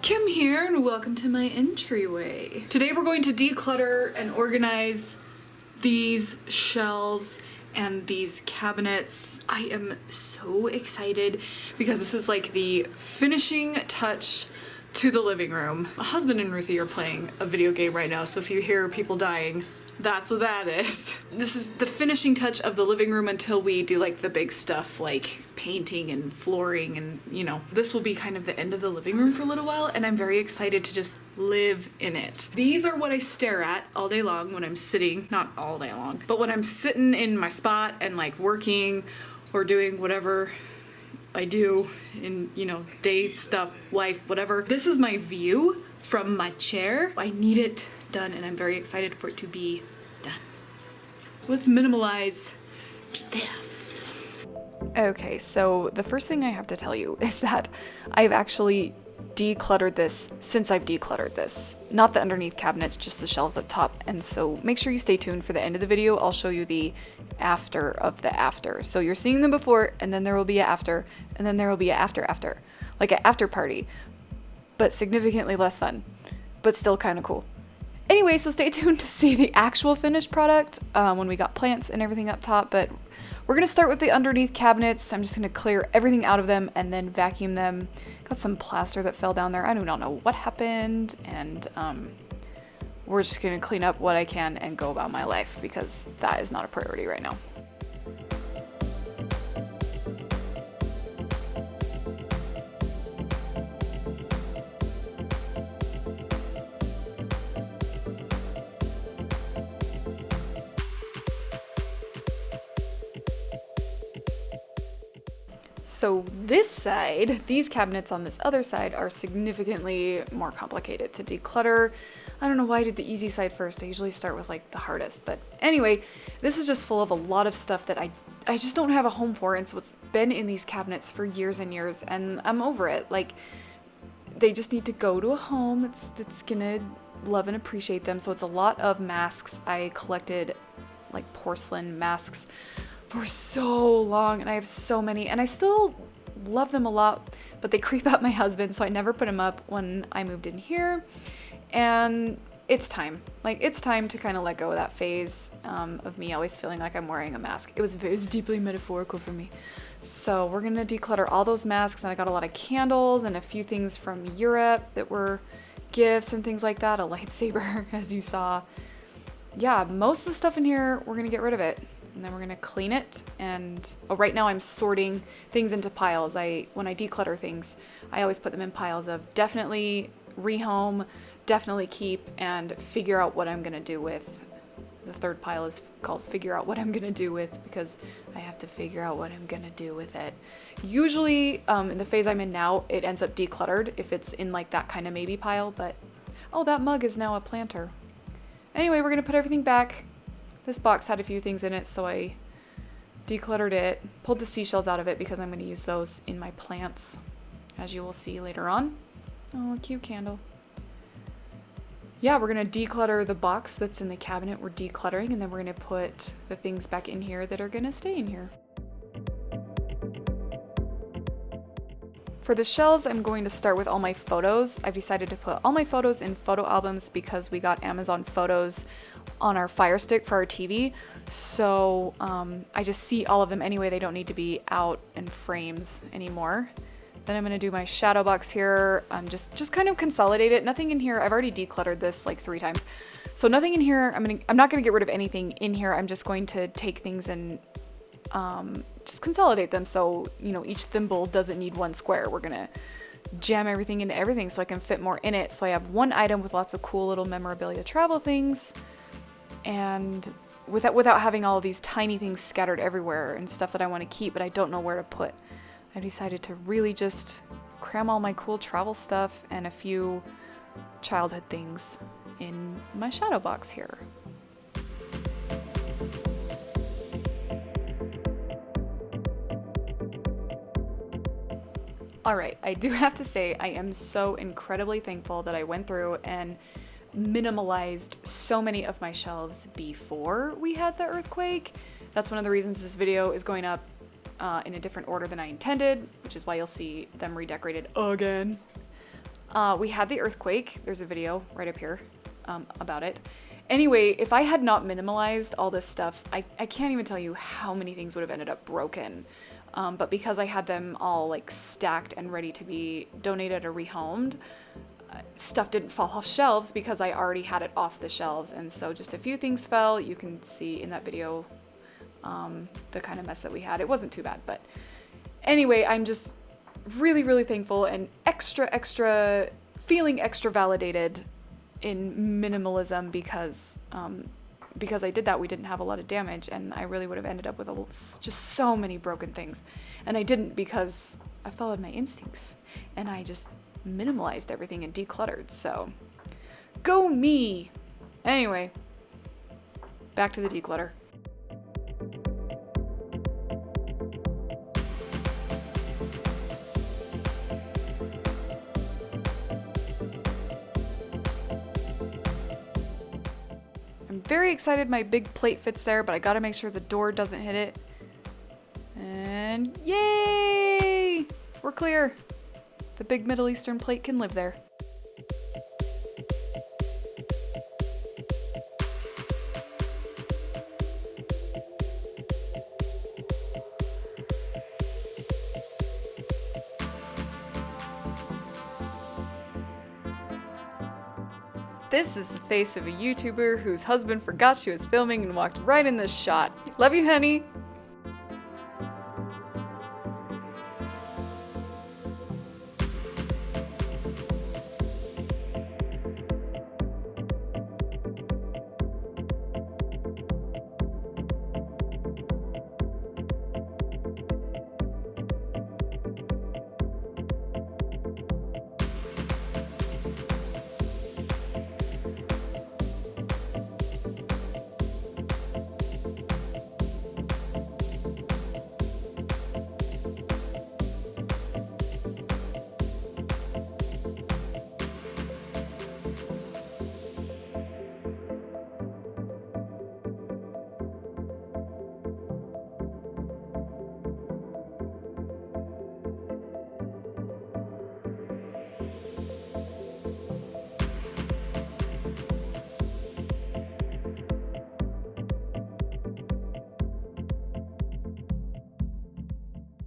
Kim here and welcome to my entryway. Today we're going to declutter and organize these shelves and these cabinets. I am so excited because this is like the finishing touch to the living room. My husband and Ruthie are playing a video game right now, so if you hear people dying, that's what that is. This is the finishing touch of the living room until we do like the big stuff like painting and flooring and, you know, this will be kind of the end of the living room for a little while, and I'm very excited to just live in it. These are what I stare at all day long when I'm sitting, not all day long, but when I'm sitting in my spot and like working or doing whatever I do in, you know, day stuff, life, whatever. This is my view from my chair. I need it done and I'm very excited for it to be done. Let's minimalize this. Okay, so the first thing I have to tell you is that I've actually decluttered this since I've decluttered this. Not the underneath cabinets, just the shelves up top. And so make sure you stay tuned for the end of the video. I'll show you the after of the after. So you're seeing them before, and then there will be an after, and then there will be an after, like an after party, but significantly less fun, but still kind of cool. Anyway, so stay tuned to see the actual finished product when we got plants and everything up top, but we're gonna start with the underneath cabinets. I'm just gonna clear everything out of them and then vacuum them. Got some plaster that fell down there. I do not know what happened, and we're just gonna clean up what I can and go about my life because that is not a priority right now. So this side, these cabinets on this other side are significantly more complicated to declutter. I don't know why I did the easy side first. I usually start with like the hardest, but anyway, this is just full of a lot of stuff that I just don't have a home for, and so it's been in these cabinets for years and years, and I'm over it. Like, they just need to go to a home that's gonna love and appreciate them. So it's a lot of masks. I collected like porcelain masks for so long, and I have so many, and I still love them a lot, but they creep out my husband, so I never put them up when I moved in here. And it's time. Like, it's time to kind of let go of that phase of me always feeling like I'm wearing a mask. It was deeply metaphorical for me. So we're gonna declutter all those masks, and I got a lot of candles and a few things from Europe that were gifts and things like that. A lightsaber, as you saw. Yeah, most of the stuff in here, we're gonna get rid of it. And then we're gonna clean it, and right now I'm sorting things into piles. When I declutter things, I always put them in piles of definitely rehome, definitely keep, and figure out what I'm gonna do with. The third pile is called figure out what I'm gonna do with, because I have to figure out what I'm gonna do with it. Usually in the phase I'm in now, it ends up decluttered if it's in like that kind of maybe pile, but oh, that mug is now a planter. Anyway, we're gonna put everything back. This box had a few things in it, so I decluttered it, pulled the seashells out of it because I'm going to use those in my plants, as you will see later on. Oh, cute candle. Yeah, we're going to declutter the box that's in the cabinet we're decluttering, and then we're going to put the things back in here that are going to stay in here. For the shelves, I'm going to start with all my photos. I've decided to put all my photos in photo albums because we got Amazon photos on our Fire Stick for our TV. So I just see all of them anyway. They don't need to be out in frames anymore. Then I'm going to do my shadow box here. Just kind of consolidate it. Nothing in here. I've already decluttered this like 3 times. So nothing in here. I'm not going to get rid of anything in here. I'm just going to take things and just consolidate them, so you know each thimble doesn't need one square. We're gonna jam everything into everything so I can fit more in it, so I have one item with lots of cool little memorabilia travel things, and without having all of these tiny things scattered everywhere and stuff that I want to keep but I don't know where to put. I've decided to really just cram all my cool travel stuff and a few childhood things in my shadow box here. All right, I do have to say I am so incredibly thankful that I went through and minimalized so many of my shelves before we had the earthquake. That's one of the reasons this video is going up in a different order than I intended, which is why you'll see them redecorated again. We had the earthquake. There's a video right up here about it. Anyway, if I had not minimalized all this stuff, I can't even tell you how many things would have ended up broken. But because I had them all like stacked and ready to be donated or rehomed, stuff didn't fall off shelves because I already had it off the shelves. And so just a few things fell. You can see in that video the kind of mess that we had. It wasn't too bad, but anyway, I'm just really, really thankful and feeling extra validated in minimalism because I did that. We didn't have a lot of damage, and I really would have ended up with just so many broken things. And I didn't, because I followed my instincts and I just minimalized everything and decluttered. So go me. Anyway, back to the declutter. Very excited my big plate fits there, but I gotta make sure the door doesn't hit it. And yay! We're clear. The big Middle Eastern plate can live there. This is the face of a YouTuber whose husband forgot she was filming and walked right in this shot. Love you, honey.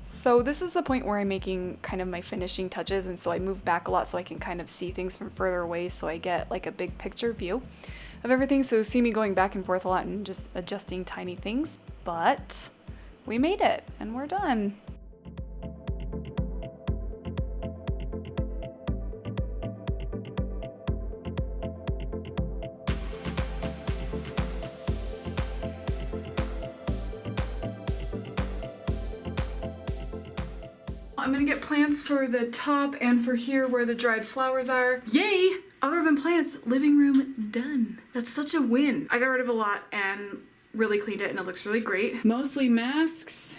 So this is the point where I'm making kind of my finishing touches, and so I move back a lot so I can kind of see things from further away, so I get like a big picture view of everything. So see me going back and forth a lot and just adjusting tiny things, but we made it and we're done. I'm gonna get plants for the top and for here where the dried flowers are. Yay! Other than plants, living room done. That's such a win. I got rid of a lot and really cleaned it, and it looks really great. Mostly masks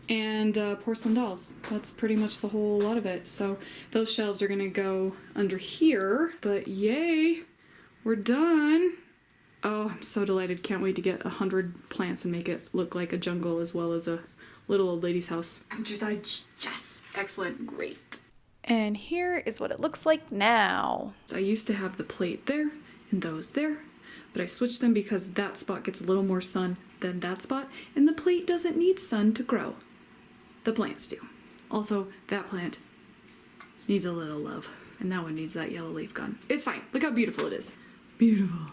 and porcelain dolls. That's pretty much the whole lot of it. So those shelves are gonna go under here, but yay, we're done. Oh, I'm so delighted. Can't wait to get 100 plants and make it look like a jungle as well as a little old lady's house. Yes, excellent, great. And here is what it looks like now. I used to have the plate there and those there, but I switched them because that spot gets a little more sun than that spot, and the plate doesn't need sun to grow. The plants do. Also, that plant needs a little love, and that one needs that yellow leaf gone. It's fine. Look how beautiful it is. Beautiful.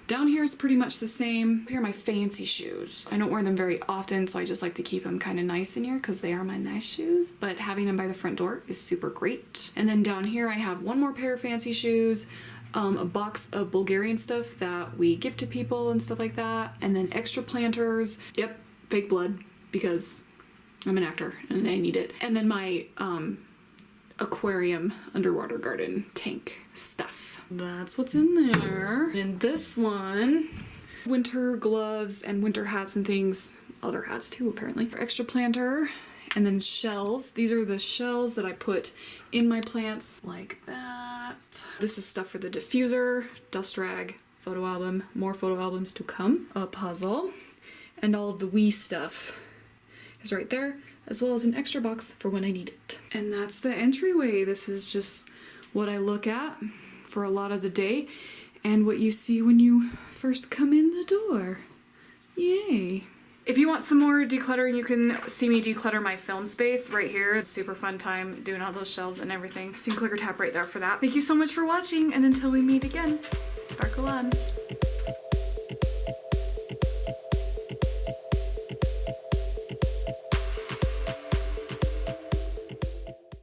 Down here is pretty much the same. Here are my fancy shoes. I don't wear them very often, so I just like to keep them kind of nice in here because they are my nice shoes, but having them by the front door is super great. And then down here I have one more pair of fancy shoes, a box of Bulgarian stuff that we give to people and stuff like that, and then extra planters. Yep, fake blood because I'm an actor and I need it. And then my aquarium underwater garden tank stuff. That's what's in there. In this one, winter gloves and winter hats and things, other hats too apparently. Extra planter, and then shells. These are the shells that I put in my plants like that. This is stuff for the diffuser, dust rag, photo album, more photo albums to come, a puzzle, and all of the wee stuff is right there, as well as an extra box for when I need it. And that's the entryway. This is just what I look at for a lot of the day and what you see when you first come in the door. Yay. If you want some more decluttering, you can see me declutter my film space right here. It's a super fun time doing all those shelves and everything. So you can click or tap right there for that. Thank you so much for watching, and until we meet again, sparkle on.